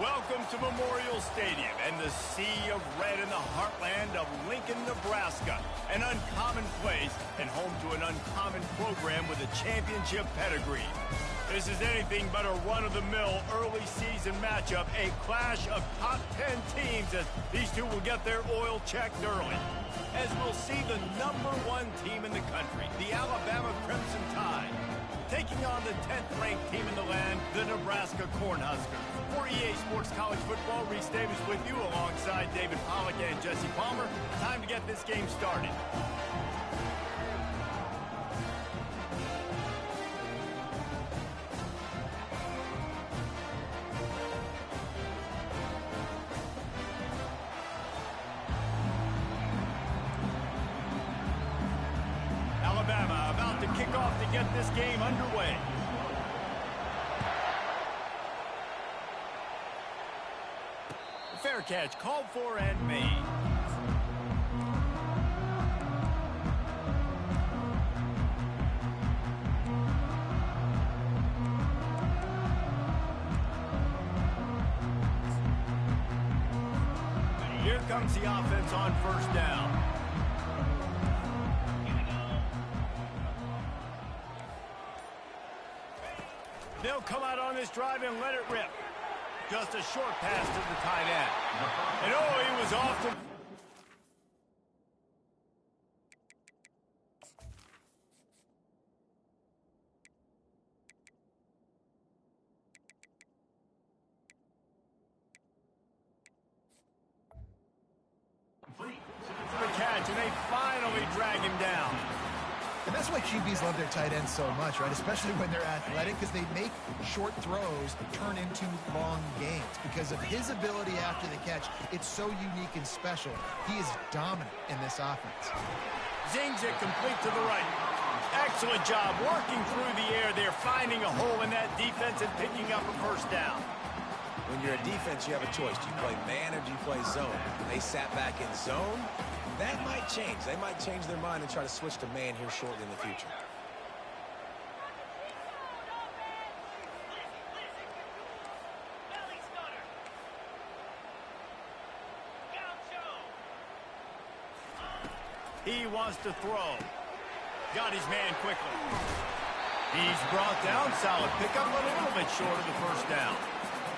Welcome to Memorial Stadium and the sea of red in the heartland of Lincoln, Nebraska. An uncommon place and home to an uncommon program with a championship pedigree. This is anything but a run-of-the-mill early season matchup, a clash of top 10 teams as these two will get their oil checked early. As we'll see the #1 team in the country, the Alabama Crimson Tide, taking on the 10th-ranked team in the land, the Nebraska Cornhuskers. For EA Sports College Football, Reese Davis with you alongside David Pollack and Jesse Palmer. Time to get this game started. Alabama about to kick off to get this game underway. Fair catch called for and made. Here comes the offense on first down. They'll come out on this drive and let it rip. Just a short pass to the tight end. And he was off to... the catch, and they finally drag him down. And that's why QBs love their tight ends so much, right? Especially when they're athletic, because they make short throws turn into long gains. Because of his ability after the catch, it's so unique and special. He is dominant in this offense. Zings it complete to the right. Excellent job working through the air there, finding a hole in that defense and picking up a first down. When you're a defense, you have a choice. Do you play man or do you play zone? They sat back in zone. That might change. They might change their mind and try to switch to man here shortly in the future. He wants to throw. Got his man quickly. He's brought down. Solid pickup, but a little bit short of the first down.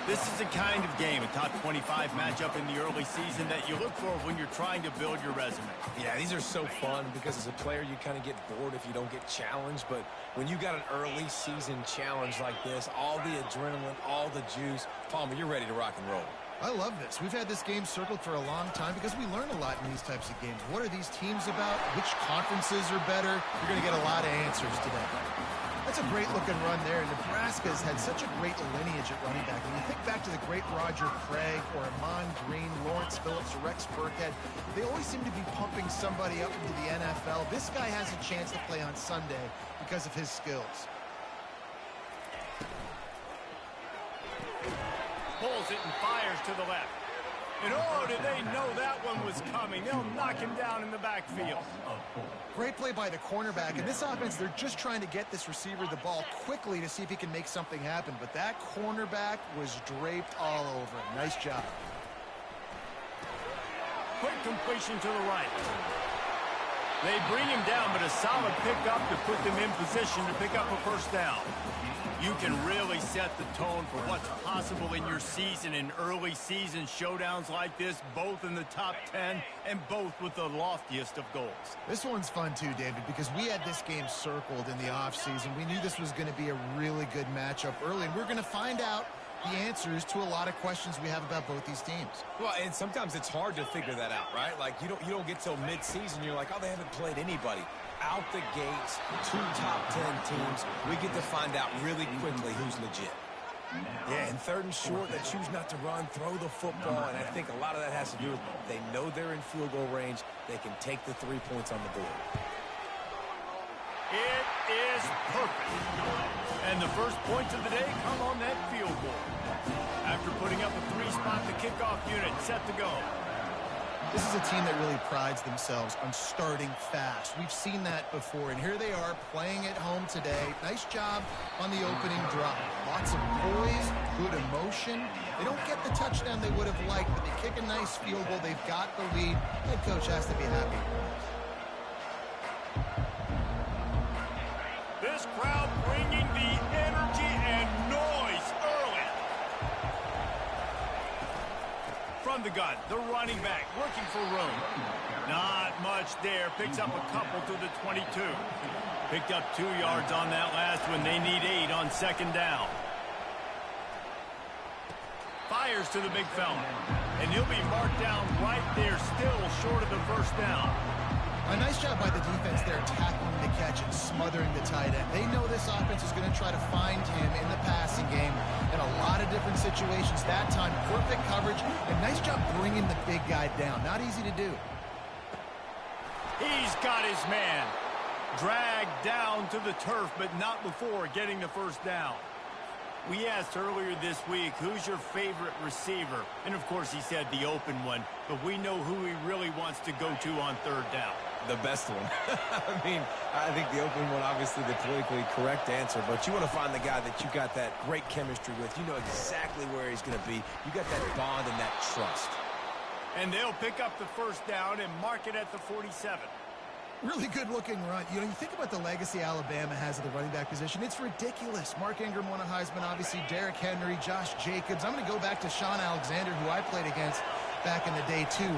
This is the kind of game, a top 25 matchup in the early season that you look for when you're trying to build your resume. Yeah, these are so fun because as a player, you kind of get bored if you don't get challenged. But when you got an early season challenge like this, all the adrenaline, all the juice, Palmer, you're ready to rock and roll. I love this. We've had this game circled for a long time because we learn a lot in these types of games. What are these teams about? Which conferences are better? You're going to get a lot of answers today. That's a great-looking run there. Nebraska's had such a great lineage at running back. When you think back to the great Roger Craig or Amon Green, Lawrence Phillips, or Rex Burkhead, they always seem to be pumping somebody up into the NFL. This guy has a chance to play on Sunday because of his skills. Pulls it and fires to the left. And did they know that one was coming? They'll knock him down in the backfield. Great play by the cornerback. In this offense, they're just trying to get this receiver the ball quickly to see if he can make something happen. But that cornerback was draped all over him. Nice job. Quick completion to the right. They bring him down, but a solid pickup to put them in position to pick up a first down. You can really set the tone for what's possible in your season in early season showdowns like this, both in the top 10 and both with the loftiest of goals. This one's fun too, David, because we had this game circled in the offseason. We knew this was going to be a really good matchup early, and we're going to find out the answers to a lot of questions we have about both these teams. Well, and sometimes it's hard to figure that out, right? Like you don't get till mid-season, you're like, oh, they haven't played anybody. Out the gates, 2 top 10 teams, we get to find out really quickly who's legit. Yeah, and third and short, they choose not to run, throw the football, and I think a lot of that has to do with they know they're in field goal range. They can take the 3 points on the board. It is perfect. And the first points of the day come on that field goal. After putting up a 3-spot, the kickoff unit set to go. This is a team that really prides themselves on starting fast. We've seen that before, and here they are playing at home today. Nice job on the opening drive. Lots of poise, good emotion. They don't get the touchdown they would have liked, but they kick a nice field goal. They've got the lead. Head coach has to be happy. This crowd bringing the energy and noise early. From the gun, the running back looking for room. Not much there. Picks up a couple to the 22. Picked up 2 yards on that last one. They need 8 on second down. Fires to the big fella. And he'll be marked down right there, still short of the first down. A nice job by the defense there, tackling the catch and smothering the tight end. They know this offense is going to try to find him in the passing game in a lot of different situations. That time, perfect coverage, and nice job bringing the big guy down. Not easy to do. He's got his man. Dragged down to the turf, but not before getting the first down. We asked earlier this week, who's your favorite receiver? And, of course, he said the open one, but we know who he really wants to go to on third down. The best one. I mean, I think the open one, obviously the politically correct answer, but you want to find the guy that you got that great chemistry with. You know exactly where he's going to be. You got that bond and that trust. And they'll pick up the first down and mark it at the 47. Really good-looking run. You know, you think about the legacy Alabama has at the running back position. It's ridiculous. Mark Ingram won a Heisman, obviously. Derrick Henry, Josh Jacobs. I'm going to go back to Sean Alexander, who I played against back in the day, too.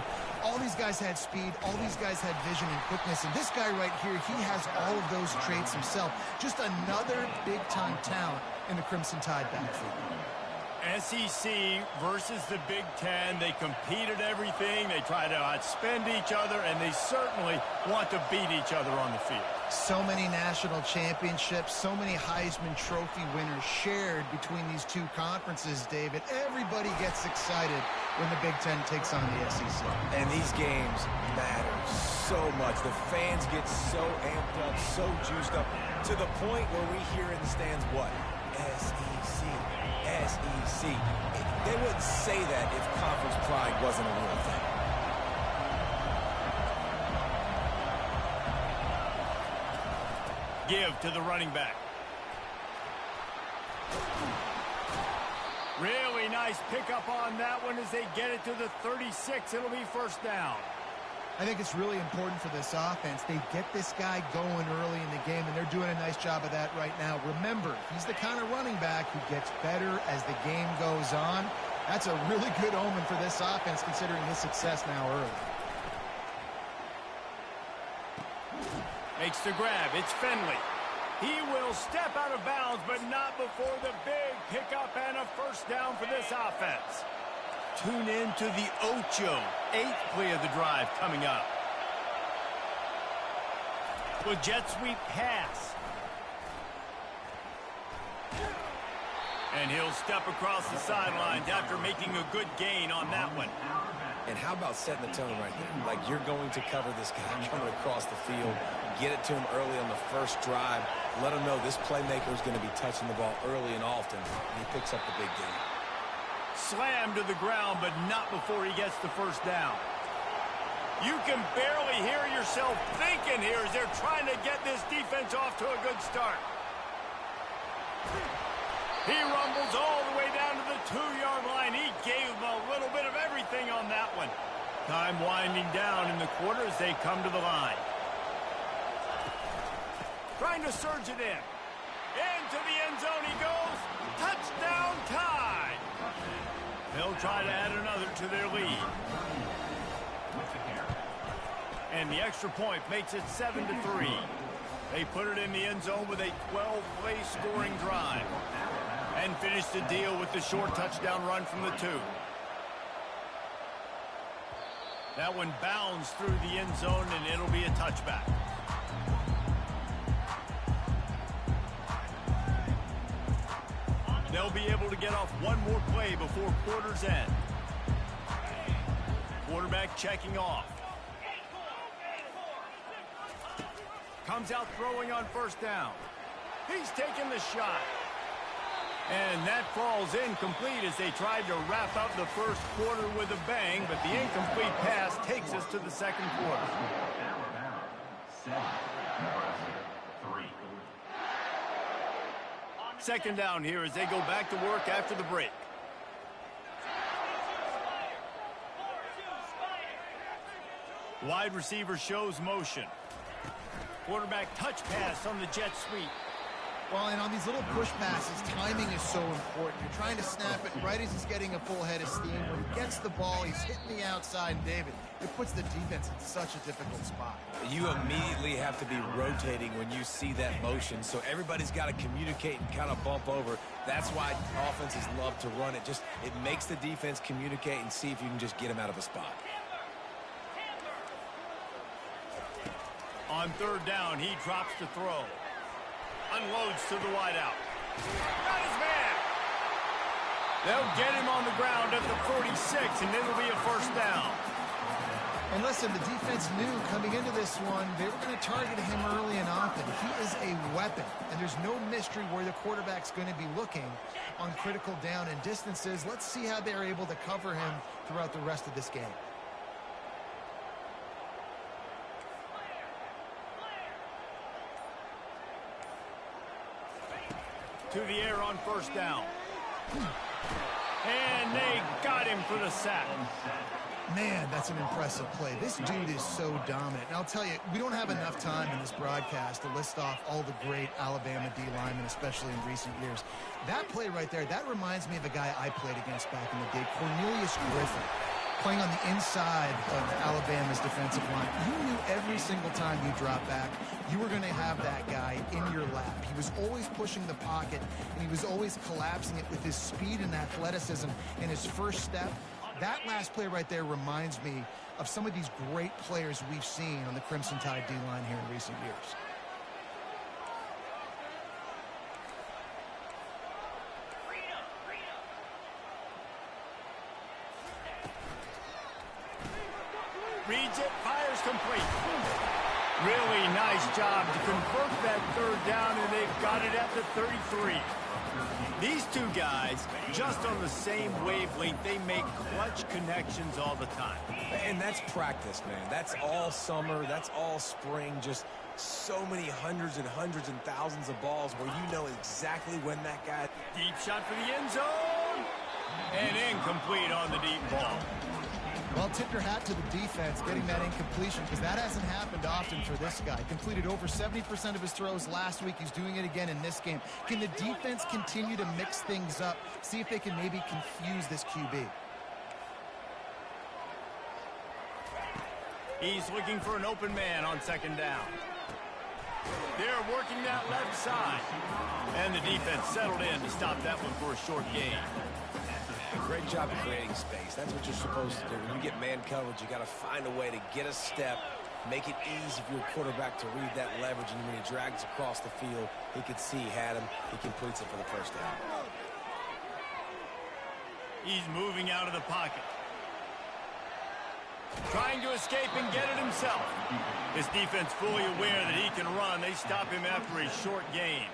All these guys had speed. All these guys had vision and quickness. And this guy right here, he has all of those traits himself. Just another big-time talent in the Crimson Tide backfield. SEC versus the Big Ten. They compete at everything. They try to outspend each other, and they certainly want to beat each other on the field. So many national championships, so many Heisman Trophy winners shared between these two conferences, David. Everybody gets excited when the Big Ten takes on the SEC. And these games matter so much. The fans get so amped up, so juiced up, to the point where we hear in the stands what? SEC. SEC. They wouldn't say that if conference pride wasn't a real thing. Give to the running back. Really nice pickup on that one as they get it to the 36. It'll be first down. I think it's really important for this offense. They get this guy going early in the game, and they're doing a nice job of that right now. Remember, he's the kind of running back who gets better as the game goes on. That's a really good omen for this offense, considering his success now early. Makes the grab. It's Finley. He will step out of bounds, but not before the big pickup and a first down for this offense. Tune in to the Ocho. 8th play of the drive coming up. With jet sweep pass. And he'll step across the sidelines after making a good gain on that one. And how about setting the tone right there? Like, you're going to cover this guy coming across the field, get it to him early on the first drive, let him know this playmaker is going to be touching the ball early and often, and he picks up the big game. Slammed to the ground, but not before he gets the first down. You can barely hear yourself thinking here as they're trying to get this defense off to a good start. He rumbles all the way down to the 2-yard line. He gave them a little bit of everything on that one. Time winding down in the quarter as they come to the line. Trying to surge it in. Into the end zone he goes. Touchdown Tide. They'll try to add another to their lead. And the extra point makes it 7-3. They put it in the end zone with a 12-play scoring drive. And finish the deal with the short touchdown run from the 2. That one bounds through the end zone, and it'll be a touchback. They'll be able to get off one more play before quarter's end. Quarterback checking off. Comes out throwing on first down. He's taking the shot. And that falls incomplete as they tried to wrap up the first quarter with a bang, but the incomplete pass takes us to the second quarter. Second down here as they go back to work after the break. Wide receiver shows motion. Quarterback touch pass on the jet sweep. Well, and on these little push passes, timing is so important. You're trying to snap it right as he's getting a full head of steam. When he gets the ball, he's hitting the outside, and David, it puts the defense in such a difficult spot. You immediately have to be rotating when you see that motion, so everybody's got to communicate and kind of bump over. That's why offenses love to run it. It makes the defense communicate and see if you can just get him out of a spot. On third down, he drops to throw. Unloads to the wideout. Got his man. They'll get him on the ground at the 46, and it'll be a first down. And listen, the defense knew coming into this one, they were going to target him early and often. He is a weapon, and there's no mystery where the quarterback's going to be looking on critical down and distances. Let's see how they're able to cover him throughout the rest of this game. To the air on first down. And they got him for the sack. Man, that's an impressive play. This dude is so dominant. And I'll tell you, we don't have enough time in this broadcast to list off all the great Alabama D linemen, especially in recent years. That play right there, that reminds me of a guy I played against back in the day, Cornelius Griffin, playing on the inside of Alabama's defensive line. You knew every single time you dropped back, you were going to have that guy in your lap. He was always pushing the pocket, and he was always collapsing it with his speed and athleticism and his first step. That last play right there reminds me of some of these great players we've seen on the Crimson Tide D-line here in recent years. Reads it, fires complete. Really nice job to convert that third down, and they've got it at the 33. These two guys, just on the same wavelength, they make clutch connections all the time. And that's practice, man. That's all summer. That's all spring. Just so many hundreds and thousands of balls where you know exactly when that guy... Deep shot for the end zone. And incomplete on the deep ball. Well, tip your hat to the defense getting that incompletion, because that hasn't happened often for this guy. Completed over 70% of his throws last week. He's doing it again in this game. Can the defense continue to mix things up? See if they can maybe confuse this QB. He's looking for an open man on second down. They're working that left side. And the defense settled in to stop that one for a short gain. Great job of creating space. That's what you're supposed to do. When you get man coverage, you got to find a way to get a step, make it easy for your quarterback to read that leverage, and when he drags across the field, he could see he had him. He completes it for the first down. He's moving out of the pocket. Trying to escape and get it himself. His defense fully aware that he can run. They stop him after a short gain.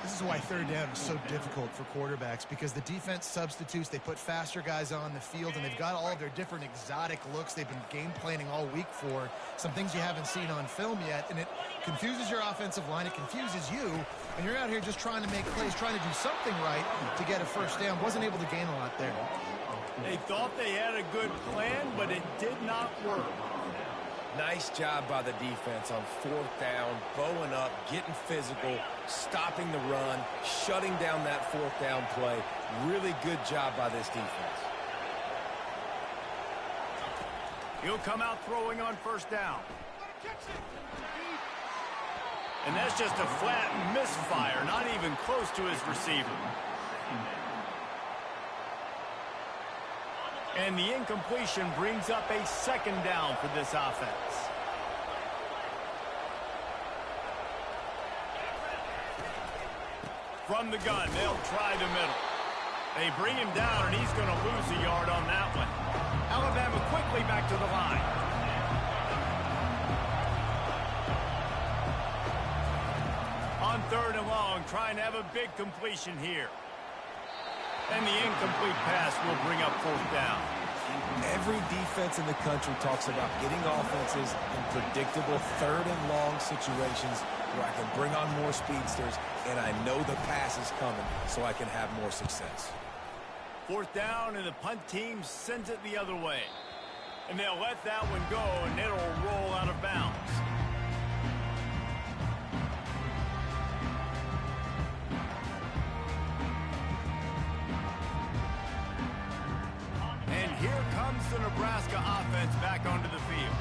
This is why third down is so difficult for quarterbacks, because the defense substitutes. They put faster guys on the field, and they've got all of their different exotic looks they've been game planning all week for, some things you haven't seen on film yet, and it confuses your offensive line. It confuses you, and you're out here just trying to make plays, trying to do something right to get a first down. Wasn't able to gain a lot there. They thought they had a good plan, but it did not work. Nice job by the defense on fourth down, bowing up, getting physical, stopping the run, shutting down that fourth down play. Really good job by this defense. He'll come out throwing on first down. And that's just a flat misfire, not even close to his receiver. And the incompletion brings up a second down for this offense. From the gun, they'll try the middle. They bring him down, and he's going to lose a yard on that one. Alabama quickly back to the line. On third and long, trying to have a big completion here. And the incomplete pass will bring up fourth down. Every defense in the country talks about getting offenses in predictable third and long situations where I can bring on more speedsters and I know the pass is coming so I can have more success. Fourth down, and the punt team sends it the other way. And they'll let that one go, and it'll roll out of bounds. And here comes the Nebraska offense back onto the field.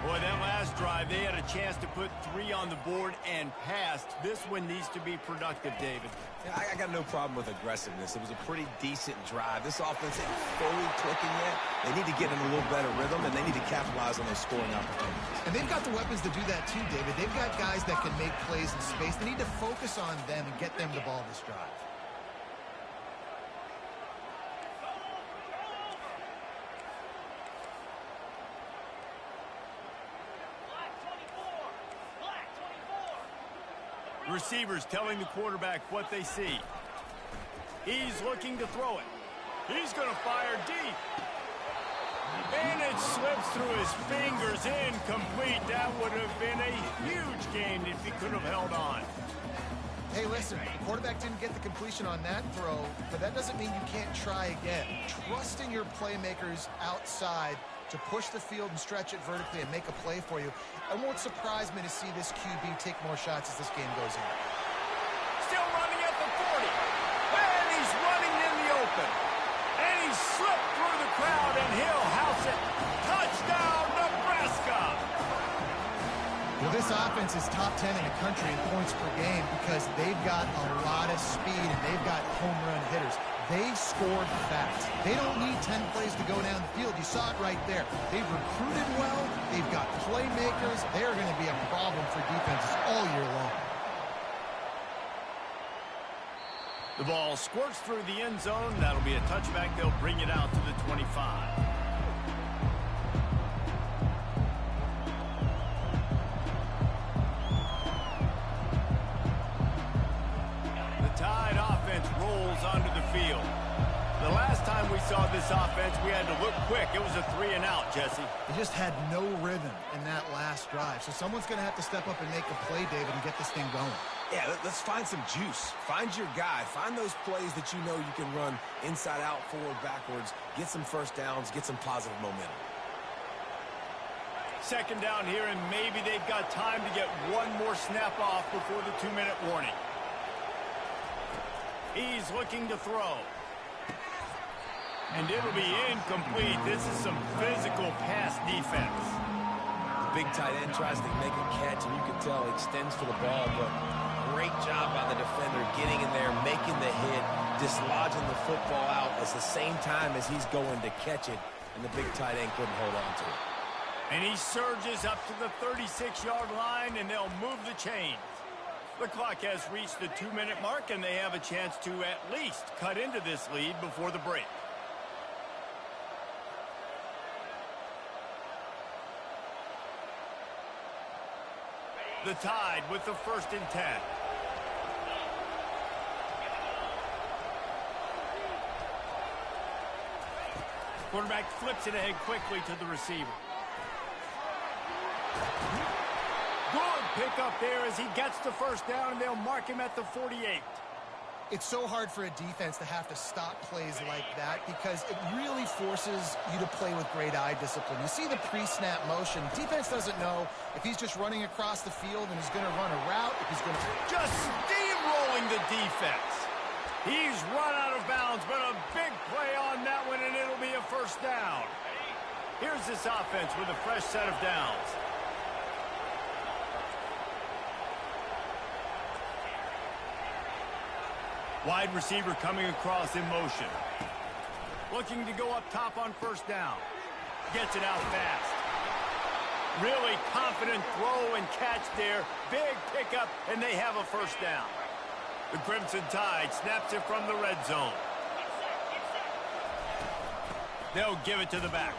Boy, that last drive, they had a chance to put 3 on the board and passed. This one needs to be productive, David. Yeah, I got no problem with aggressiveness. It was a pretty decent drive. This offense ain't fully clicking yet. They need to get in a little better rhythm, and they need to capitalize on those scoring opportunities. And they've got the weapons to do that too, David. They've got guys that can make plays in space. They need to focus on them and get them the ball this drive. Receivers telling the quarterback what they see. He's looking to throw it. He's going to fire deep. And it slips through his fingers, incomplete. That would have been a huge gain if he could have held on. Hey, listen, the quarterback didn't get the completion on that throw, but that doesn't mean you can't try again. Trust in your playmakers outside to push the field and stretch it vertically and make a play for you. It won't surprise me to see this QB take more shots as this game goes on. Still running at the 40. And he's running in the open. And he slipped through the crowd, and he'll house it. Touchdown, Nebraska! Well, this offense is top 10 in the country in points per game because they've got a lot of speed and they've got home run hitters. They scored fast. They don't need 10 plays to go down the field. You saw it right there. They've recruited well. They've got playmakers. They're going to be a problem for defenses all year long. The ball squirts through the end zone. That'll be a touchback. They'll bring it out to the 25. Rolls onto the field. The last time we saw this offense, we had to look quick. It was a 3-and-out, Jesse. They just had no rhythm in that last drive. So someone's going to have to step up and make a play, David, and get this thing going. Yeah, let's find some juice. Find your guy. Find those plays that you know you can run inside out, forward, backwards. Get some first downs. Get some positive momentum. Second down here, and maybe they've got time to get one more snap off before the 2-minute warning. He's looking to throw. And it'll be incomplete. This is some physical pass defense. The big tight end tries to make a catch, and you can tell he extends for the ball, but great job by the defender getting in there, making the hit, dislodging the football out at the same time as he's going to catch it, and the big tight end couldn't hold on to it. And he surges up to the 36-yard line, and they'll move the chains. The clock has reached the 2-minute mark, and they have a chance to at least cut into this lead before the break. The Tide with the 1st and 10. Quarterback flips it ahead quickly to the receiver. Good pickup there as he gets the first down, and they'll mark him at the 48. It's so hard for a defense to have to stop plays like that because it really forces you to play with great eye discipline. You see the pre-snap motion. Defense doesn't know if he's just running across the field and he's going to run a route, if he's going to... Just steamrolling the defense. He's run out of bounds, but a big play on that one, and it'll be a first down. Here's this offense with a fresh set of downs. Wide receiver coming across in motion. Looking to go up top on first down. Gets it out fast. Really confident throw and catch there. Big pickup, and they have a first down. The Crimson Tide snaps it from the red zone. They'll give it to the back.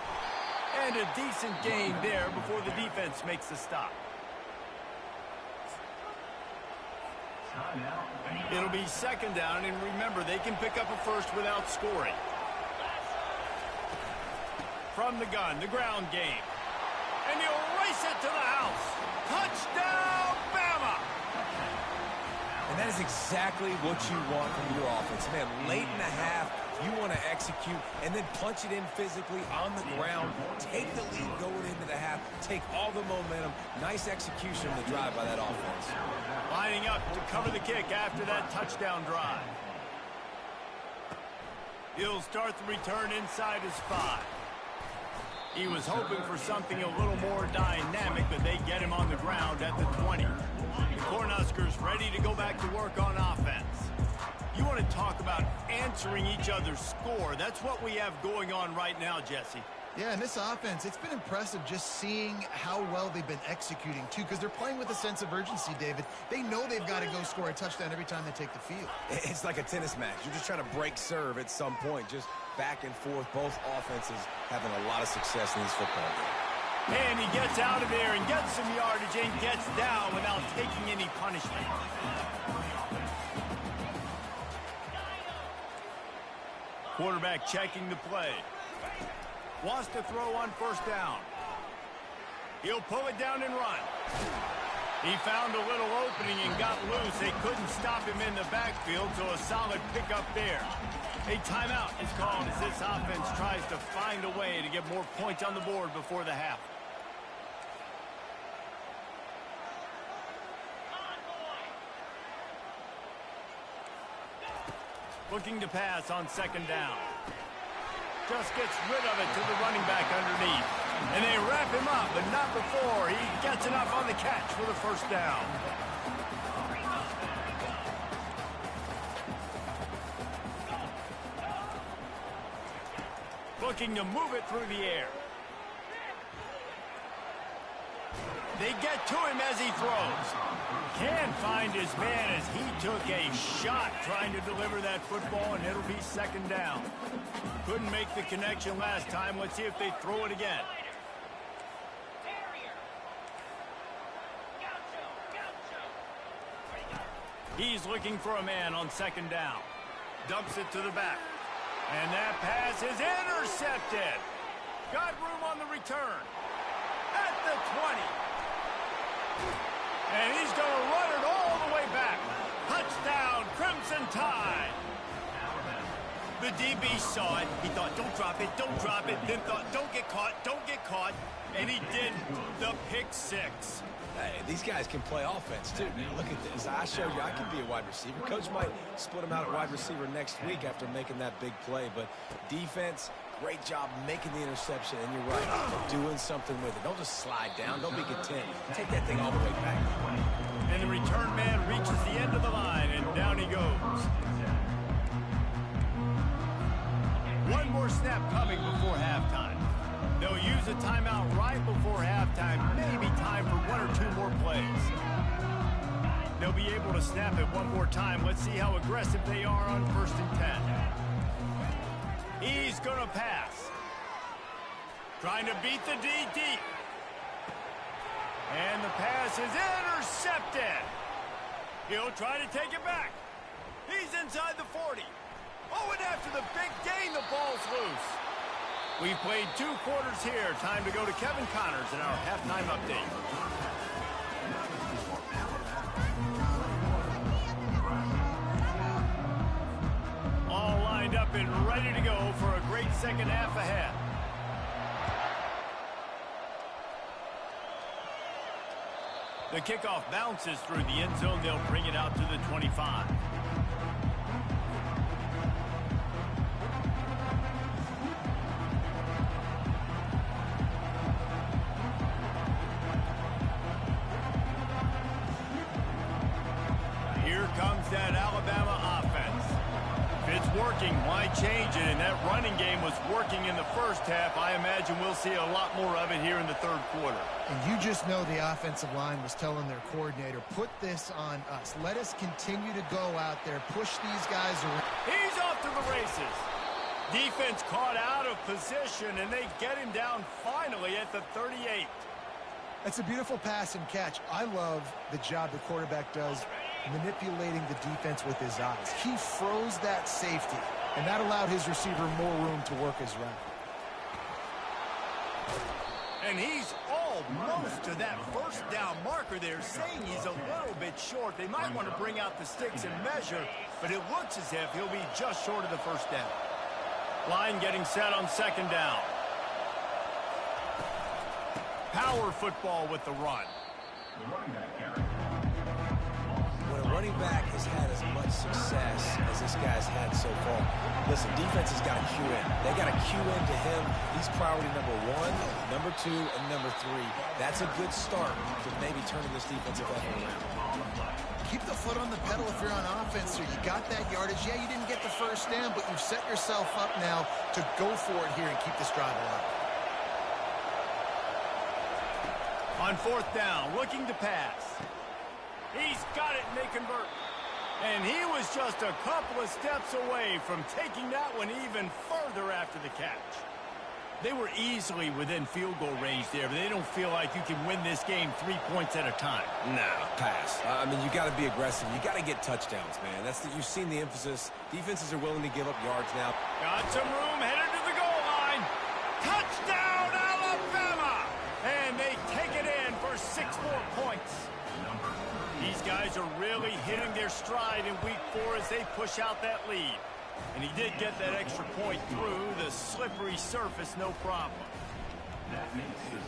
And a decent gain there before the defense makes the stop. It'll be second down, and remember, they can pick up a first without scoring. From the gun, the ground game. And he'll race it to the house. Touchdown, Bama! And that is exactly what you want from your offense. Man, late in the half, you want to execute and then punch it in physically on the ground. Take the lead going into the half. Take all the momentum. Nice execution on the drive by that offense. Lining up to cover the kick after that touchdown drive. He'll start the return inside his 5. He was hoping for something a little more dynamic, but they get him on the ground at the 20. The Cornhuskers ready to go back to work on offense. You want to talk about answering each other's score. That's what we have going on right now, Jesse. Yeah, and this offense, it's been impressive just seeing how well they've been executing, too, because they're playing with a sense of urgency, David. They know they've got to go score a touchdown every time they take the field. It's like a tennis match. You're just trying to break serve at some point, just back and forth. Both offenses having a lot of success in this football game. And he gets out of there and gets some yardage and gets down without taking any punishment. Quarterback checking the play. Wants to throw on first down. He'll pull it down and run. He found a little opening and got loose. They couldn't stop him in the backfield, so a solid pickup there. A timeout is called as this offense tries to find a way to get more points on the board before the half. Looking to pass on second down. Just gets rid of it to the running back underneath. And they wrap him up, but not before he gets enough on the catch for the first down. Looking to move it through the air. They get to him as he throws. Can't find his man as he took a shot trying to deliver that football, and it'll be second down. Couldn't make the connection last time. Let's see if they throw it again. He's looking for a man on second down. Dumps it to the back. And that pass is intercepted. Got room on the return. At the 20. And he's going to run it all the way back. Touchdown, Crimson Tide. The DB saw it. He thought, don't drop it, don't drop it. Then thought, don't get caught, don't get caught. And he did the pick six. Hey, these guys can play offense, too. Look at this. I showed you I can be a wide receiver. Coach might split him out at wide receiver next week after making that big play. But defense, great job making the interception. And you're right, doing something with it. Don't just slide down. Don't be content. Take that thing all the way back. And the return man reaches the end of the line, and down he goes. One more snap coming before halftime. They'll use a timeout right before halftime. Maybe time for one or two more plays. They'll be able to snap it one more time. Let's see how aggressive they are on 1st and 10. He's going to pass. Trying to beat the D deep. And the pass is intercepted. He'll try to take it back. He's inside the 40. Oh, and after the big gain, the ball's loose. We've played 2 quarters here. Time to go to Kevin Connors in our halftime update. All lined up and ready to go for a great second half ahead. The kickoff bounces through the end zone. They'll bring it out to the 25. That Alabama offense. If it's working, why change it? And that running game was working in the first half. I imagine we'll see a lot more of it here in the 3rd quarter. And you just know the offensive line was telling their coordinator, put this on us. Let us continue to go out there, push these guys around. He's off to the races. Defense caught out of position, and they get him down finally at the 38. That's a beautiful pass and catch. I love the job the quarterback does manipulating the defense with his eyes. He froze that safety, and that allowed his receiver more room to work his route. And he's almost to that first down marker there, saying he's a little bit short. They might want to bring out the sticks and measure, but it looks as if he'll be just short of the first down. Line getting set on second down. Power football with the run. When a running back has had as much success as this guy's had so far, listen, defense has got to cue in. They got to cue into him. He's priority number 1, number 2, and number 3. That's a good start to maybe turning this defensive effort around. Keep the foot on the pedal if you're on offense here. You got that yardage. Yeah, you didn't get the first down, but you've set yourself up now to go for it here and keep this drive alive. On fourth down, looking to pass. He's got it, and they convert. And he was just a couple of steps away from taking that one even further after the catch. They were easily within field goal range there, but they don't feel like you can win this game 3 points at a time. No, pass. I mean, you got to be aggressive. You got to get touchdowns, man. You've seen the emphasis. Defenses are willing to give up yards now. Got some room, headed to the goal line. Touchdown, Alabama! And they take it in for 6 more points. These guys are really hitting their stride in week 4 as they push out that lead. And he did get that extra point through the slippery surface, no problem.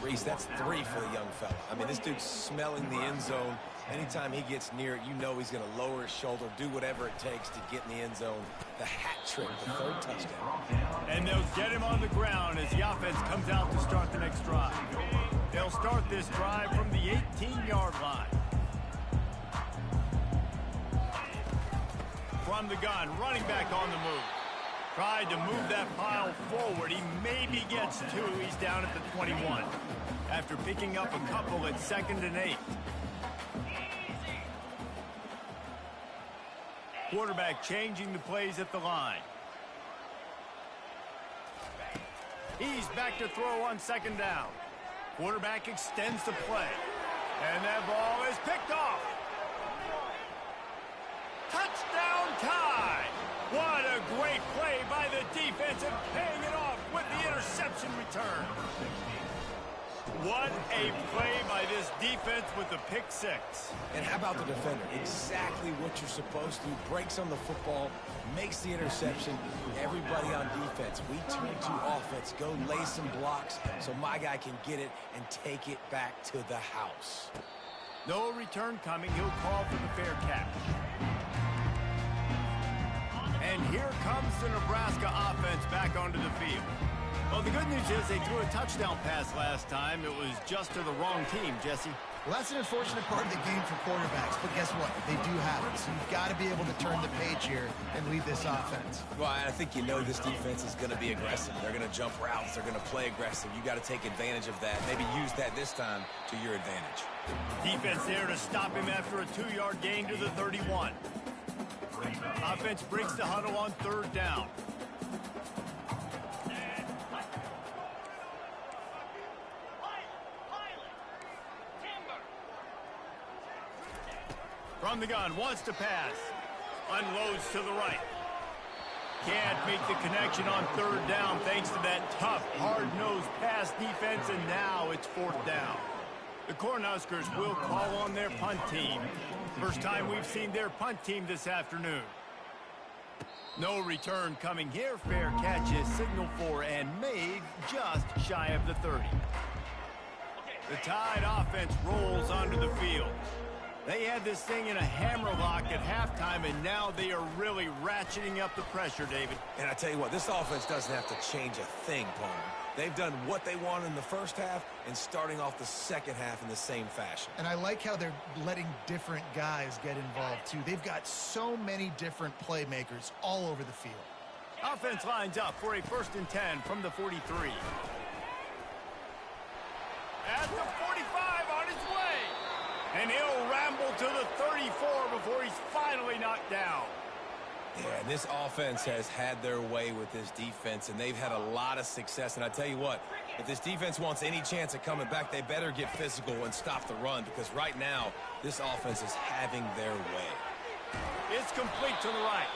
Reese, that's 3 for the young fella. I mean, this dude's smelling the end zone. Anytime he gets near it, you know he's going to lower his shoulder, do whatever it takes to get in the end zone. The hat trick, the 3rd touchdown. And they'll get him on the ground as the offense comes out to start the next drive. They'll start this drive from the 18-yard line. From the gun, running back on the move. Tried to move that pile forward. He maybe gets 2. He's down at the 21. After picking up a couple at 2nd and 8. Quarterback changing the plays at the line. He's back to throw on 2nd down. Quarterback extends the play. And that ball is picked off. Touchdown tie! What a great play by the defense and paying it off with the interception return. What a play by this defense with the pick 6. And how about the defender? Exactly what you're supposed to do. Breaks on the football, makes the interception. Everybody on defense, we turn to offense. Go lay some blocks so my guy can get it and take it back to the house. No return coming. He'll call for the fair catch. And here comes the Nebraska offense back onto the field. Well, the good news is they threw a touchdown pass last time. It was just to the wrong team, Jesse. Well, that's an unfortunate part of the game for quarterbacks, but guess what? They do have it, so you've got to be able to turn the page here and lead this offense. Well, I think you know this defense is going to be aggressive. They're going to jump routes. They're going to play aggressive. You got to take advantage of that. Maybe use that this time to your advantage. Defense there to stop him after a 2-yard gain to the 31. Offense breaks the huddle on 3rd down. From the gun, wants to pass. Unloads to the right. Can't make the connection on 3rd down thanks to that tough, hard-nosed pass defense, and now it's 4th down. The Cornhuskers will call on their punt team. First time we've seen their punt team this afternoon. No return coming here. Fair catch is signaled for and made just shy of the 30. The Tide offense rolls onto the field. They had this thing in a hammerlock at halftime, and now they are really ratcheting up the pressure, David. And I tell you what, this offense doesn't have to change a thing, Palmer. They've done what they wanted in the first half and starting off the second half in the same fashion. And I like how they're letting different guys get involved, too. They've got so many different playmakers all over the field. Offense lines up for a 1st and 10 from the 43. At the 45 on his way. And he'll ramble to the 34 before he's finally knocked down. Yeah, and this offense has had their way with this defense, and they've had a lot of success. And I tell you what, If this defense wants any chance at coming back, they better get physical and stop the run, because right now, this offense is having their way. It's complete to the right.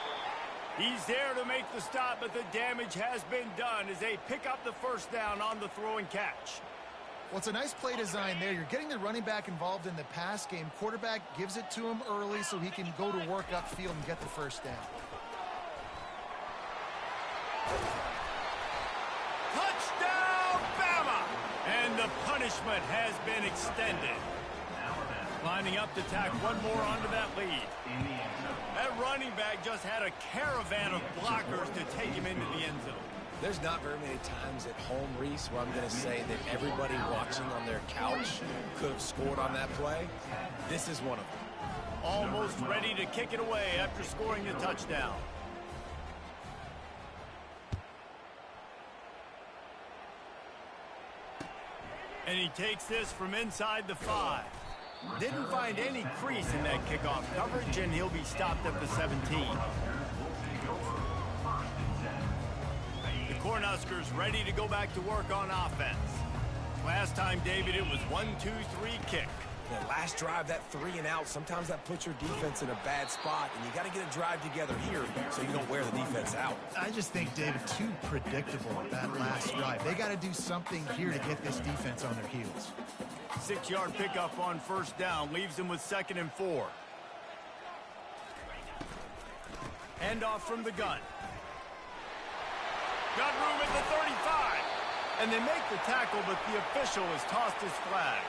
He's there to make the stop, but the damage has been done as they pick up the first down on the throw and catch. Well, it's a nice play design there. You're getting the running back involved in the pass game. Quarterback gives it to him early so he can go to work upfield and get the first down. Touchdown, Bama! And the punishment has been extended. Lining up to tack one more onto that lead. That running back just had a caravan of blockers to take him into the end zone. There's not very many times at home, Reese, where I'm going to say that everybody watching on their couch could have scored on that play. This is one of them. Almost ready to kick it away after scoring the touchdown. And he takes this from inside the 5. Didn't find any crease in that kickoff coverage, and he'll be stopped at the 17. The Cornhuskers ready to go back to work on offense. Last time, David, it was 1-2-3 kick. The last drive, that 3 and out, sometimes that puts your defense in a bad spot, and you got to get a drive together here so you don't wear the defense out. I just think, David, too predictable that last drive. They got to do something here to get this defense on their heels. 6-yard pickup on first down leaves them with 2nd and 4. Handoff from the gun. Got room at the 35. And they make the tackle, but the official has tossed his flag.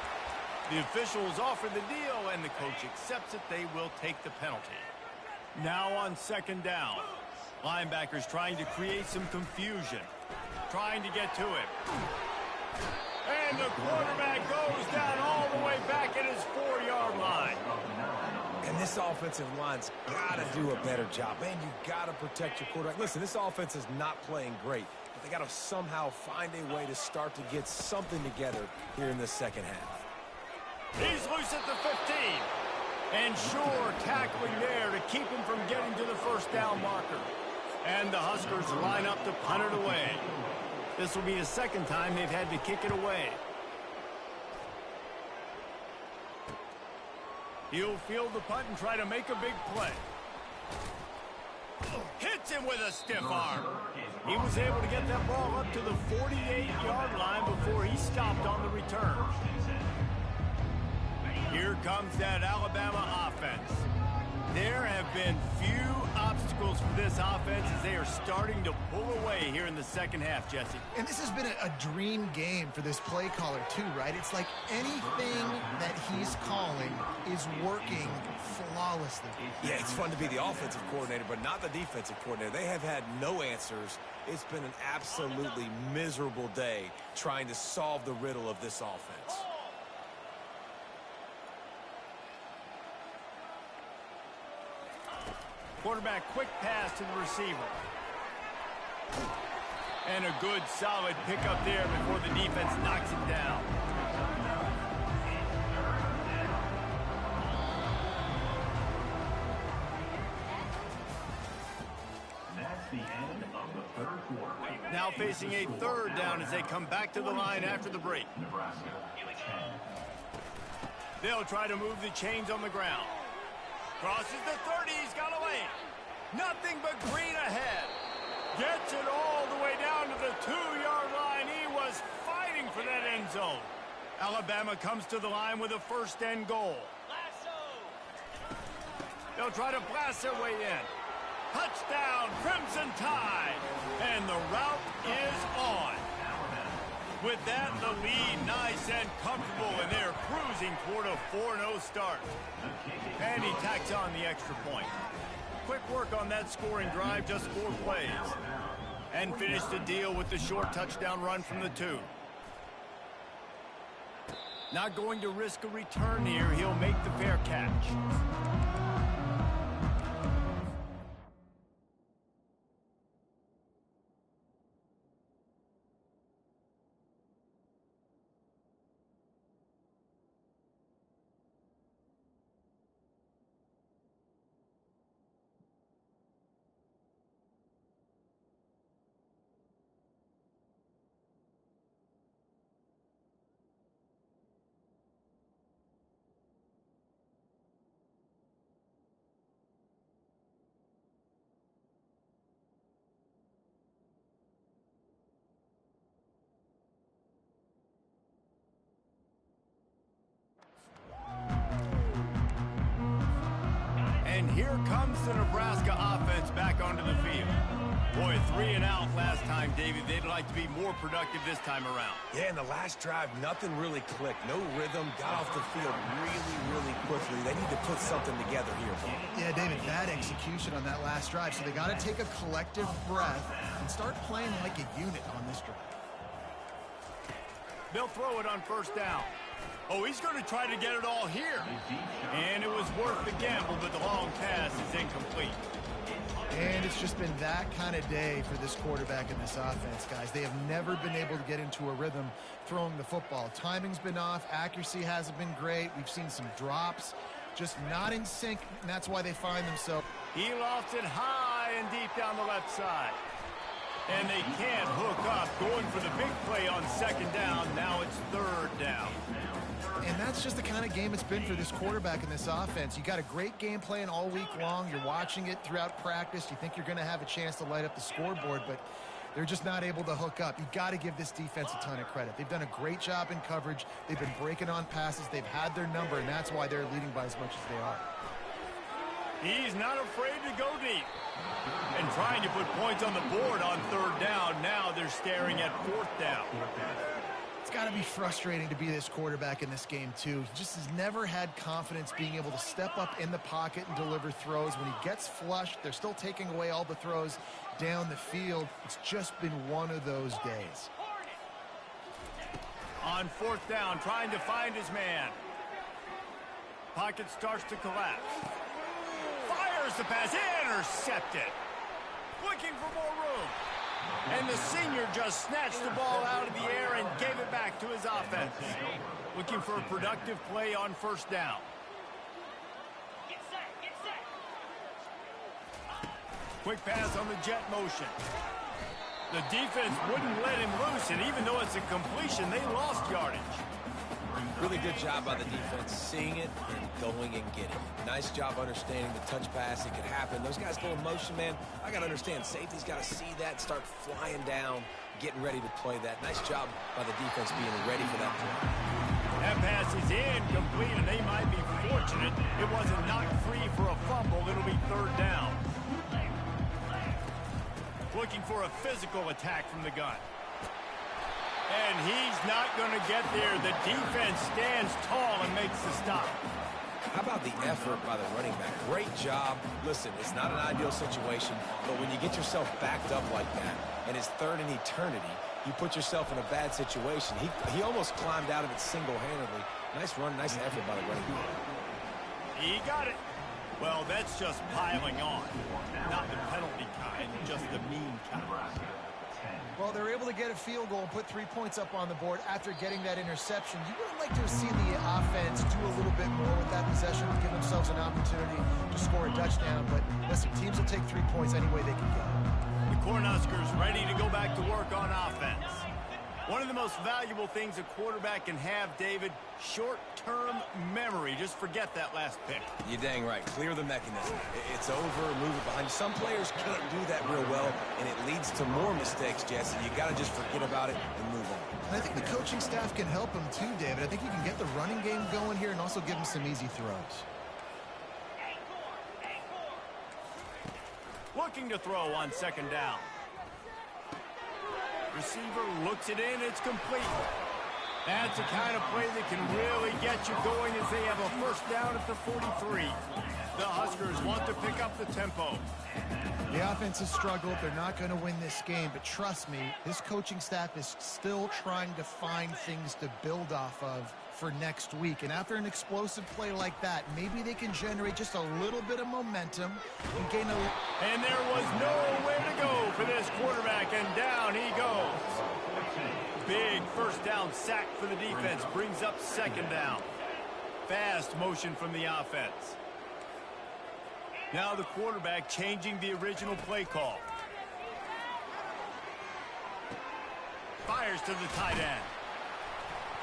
The official has offered the deal, and the coach accepts it. They will take the penalty. Now on 2nd down. Linebackers trying to create some confusion. Trying to get to him. And the quarterback goes down all the way back at his 4-yard line. And this offensive line's got to do a better job. Man, you got to protect your quarterback. Listen, this offense is not playing great, but they got to somehow find a way to start to get something together here in the second half. He's loose at the 15. And sure, tackling there to keep him from getting to the first down marker. And the Huskers line up to punt it away. This will be the 2nd time they've had to kick it away. He'll field the punt and try to make a big play. Hits him with a stiff arm. He was able to get that ball up to the 48-yard line before he stopped on the return. Here comes that Alabama offense. There have been few obstacles for this offense as they are starting to pull away here in the second half, Jesse. And this has been a dream game for this play caller too, right? It's like anything that he's calling is working flawlessly. Yeah, it's fun to be the offensive coordinator, but not the defensive coordinator. They have had no answers. It's been an absolutely miserable day trying to solve the riddle of this offense. Quarterback quick pass to the receiver. And a good solid pickup there before the defense knocks him down. That's the end of the 3rd quarter. Now facing a 3rd down as they come back to the line after the break. Nebraska, 10. They'll try to move the chains on the ground. Crosses the 30, he's got away. Nothing but green ahead. Gets it all the way down to the 2-yard line. He was fighting for that end zone. Alabama comes to the line with a 1st and goal. They'll try to blast their way in. Touchdown, Crimson Tide. And the route is on. With that, the lead nice and comfortable, and they're cruising toward a 4-0 start. And he tacks on the extra point. Quick work on that scoring drive, just 4 plays. And finished the deal with the short touchdown run from the 2. Not going to risk a return here. He'll make the fair catch. And here comes the Nebraska offense back onto the field. Boy, 3 and out last time, David. They'd like to be more productive this time around. Yeah, in the last drive, nothing really clicked. No rhythm, got off the field really quickly. They need to put something together here, Bo. Yeah, David, bad execution on that last drive. So they got to take a collective breath and start playing like a unit on this drive. They'll throw it on first down. Oh, he's going to try to get it all here. And it was worth the gamble, but the long pass is incomplete. And it's just been that kind of day for this quarterback and this offense, guys. They have never been able to get into a rhythm throwing the football. Timing's been off. Accuracy hasn't been great. We've seen some drops, just not in sync, and that's why they find themselves. He lofts it high and deep down the left side. And they can't hook up, going for the big play on second down. Now it's third down. And that's just the kind of game it's been for this quarterback and this offense. You got a great game plan all week long. You're watching it throughout practice. You think you're going to have a chance to light up the scoreboard, but they're just not able to hook up. You got to give this defense a ton of credit. They've done a great job in coverage. They've been breaking on passes. They've had their number, and that's why they're leading by as much as they are. He's not afraid to go deep. And trying to put points on the board on third down. Now they're staring at fourth down. It's got to be frustrating to be this quarterback in this game, too. He just has never had confidence being able to step up in the pocket and deliver throws. When he gets flushed, they're still taking away all the throws down the field. It's just been one of those days. On fourth down, trying to find his man. Pocket starts to collapse. Fires the pass, intercepted. Looking for more room. And the senior just snatched the ball out of the air and gave it back to his offense. Looking for a productive play on first down. Quick pass on the jet motion. The defense wouldn't let him loose, and even though it's a completion, they lost yardage. Really good job by the defense, seeing it and going and getting it. Nice job understanding the touch pass. It could happen. Those guys go in motion, man. I got to understand. Safety's got to see that, start flying down, getting ready to play that. Nice job by the defense being ready for that play. That pass is incomplete, and they might be fortunate it wasn't knocked free for a fumble. It'll be third down. Looking for a physical attack from the gun. And he's not going to get there. The defense stands tall and makes the stop. How about the effort by the running back? Great job. Listen, it's not an ideal situation, but when you get yourself backed up like that, and it's third in eternity, you put yourself in a bad situation. He almost climbed out of it single-handedly. Nice run, nice effort by the running back. He got it. Well, that's just piling on. Not the penalty kind, just the mean kind. Well, they're able to get a field goal and put 3 points up on the board after getting that interception. You would like to have seen the offense do a little bit more with that possession to give themselves an opportunity to score a touchdown. But listen, teams will take 3 points any way they can get it. The Cornhuskers ready to go back to work on offense. One of the most valuable things a quarterback can have, David, short-term memory. Just forget that last pick. You're dang right. Clear the mechanism. It's over, move it behind you. Some players can't do that real well, and it leads to more mistakes, Jesse. You got to just forget about it and move on. And I think the coaching staff can help him too, David. I think you can get the running game going here and also give him some easy throws. Looking to throw on second down. Receiver looks it in, it's complete. That's the kind of play that can really get you going as they have a first down at the 43. The Huskers want to pick up the tempo. The offense has struggled. They're not going to win this game, but trust me, this coaching staff is still trying to find things to build off of for next week. And after an explosive play like that, maybe they can generate just a little bit of momentum and gain a... And there was nowhere to go for this quarterback, and down he goes. Big first down sack for the defense, brings up second down. Fast motion from the offense. Now the quarterback changing the original play call. Fires to the tight end.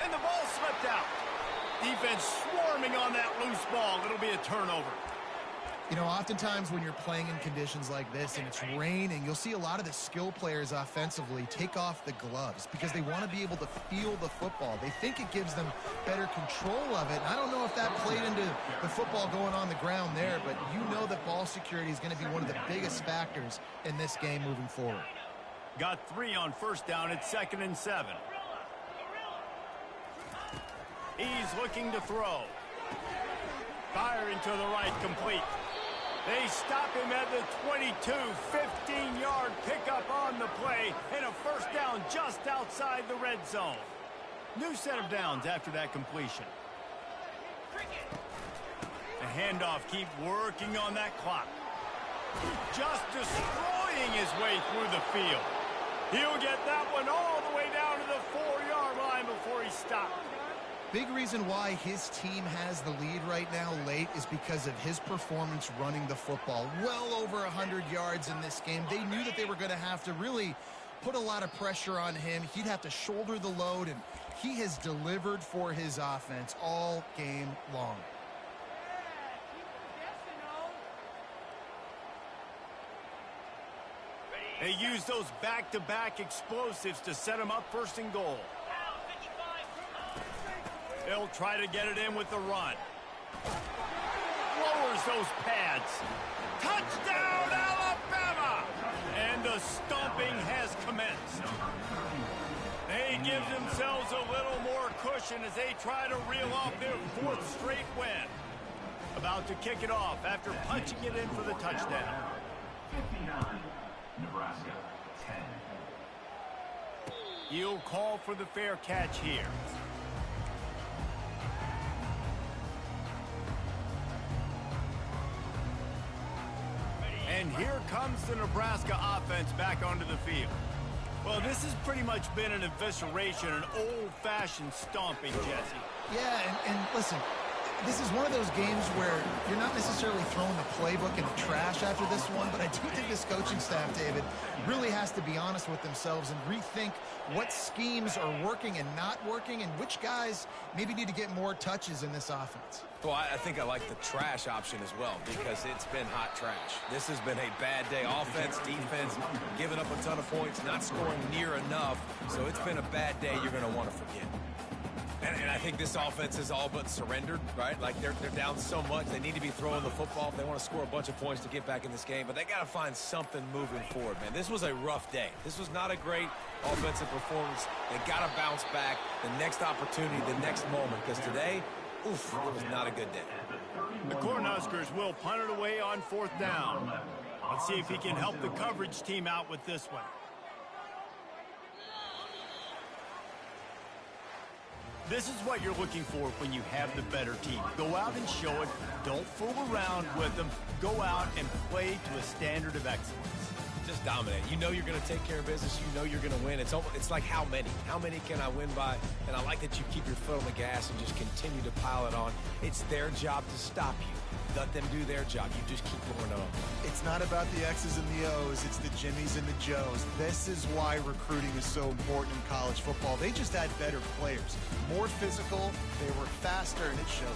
And the ball slipped out. Defense swarming on that loose ball. It'll be a turnover. You know, oftentimes when you're playing in conditions like this and it's raining, you'll see a lot of the skill players offensively take off the gloves because they want to be able to feel the football. They think it gives them better control of it. And I don't know if that played into the football going on the ground there, but you know that ball security is going to be one of the biggest factors in this game moving forward. Got 3 on first down at 2nd and 7. He's looking to throw. Firing to the right, complete. They stop him at the 22, 15-yard pickup on the play, and a first down just outside the red zone. New set of downs after that completion. The handoff, keep working on that clock. Just destroying his way through the field. He'll get that one all the way down to the 4-yard line before he stopped. Big reason why his team has the lead right now late is because of his performance running the football. Well over 100 yards in this game. They knew that they were going to have to really put a lot of pressure on him. He'd have to shoulder the load, and he has delivered for his offense all game long. They use those back-to-back explosives to set him up 1st and goal. They'll try to get it in with the run. Lowers those pads. Touchdown, Alabama! And the stomping has commenced. They give themselves a little more cushion as they try to reel off their 4th straight win. About to kick it off after punching it in for the touchdown. 59, Nebraska, 10. He'll call for the fair catch here. And here comes the Nebraska offense back onto the field. Well, this has pretty much been an evisceration, an old-fashioned stomping, Jesse. Yeah, and listen, this is one of those games where you're not necessarily throwing the playbook in the trash after this one, but I do think this coaching staff, David, really has to be honest with themselves and rethink what schemes are working and not working and which guys maybe need to get more touches in this offense. Well, I think I like the trash option as well because it's been hot trash. This has been a bad day. Offense, defense, giving up a ton of points, not scoring near enough. So it's been a bad day you're going to want to forget. And I think this offense is all but surrendered, right? Like they're down so much. They need to be throwing the football if they want to score a bunch of points to get back in this game. But they got to find something moving forward, man. This was a rough day. This was not a great offensive performance. They got to bounce back the next opportunity, the next moment. Because today, oof, it was not a good day. The Cornhuskers will punt it away on 4th down. Let's see if he can help the coverage team out with this one. This is what you're looking for when you have the better team. Go out and show it. Don't fool around with them. Go out and play to a standard of excellence. Just dominate. You know you're going to take care of business. You know you're going to win. It's like how many? How many can I win by? And I like that you keep your foot on the gas and just continue to pile it on. It's their job to stop you. Let them do their job. You just keep going on. It's not about the X's and the O's. It's the Jimmies and the Joes. This is why recruiting is so important in college football. They just had better players, more physical. They were faster, and it showed.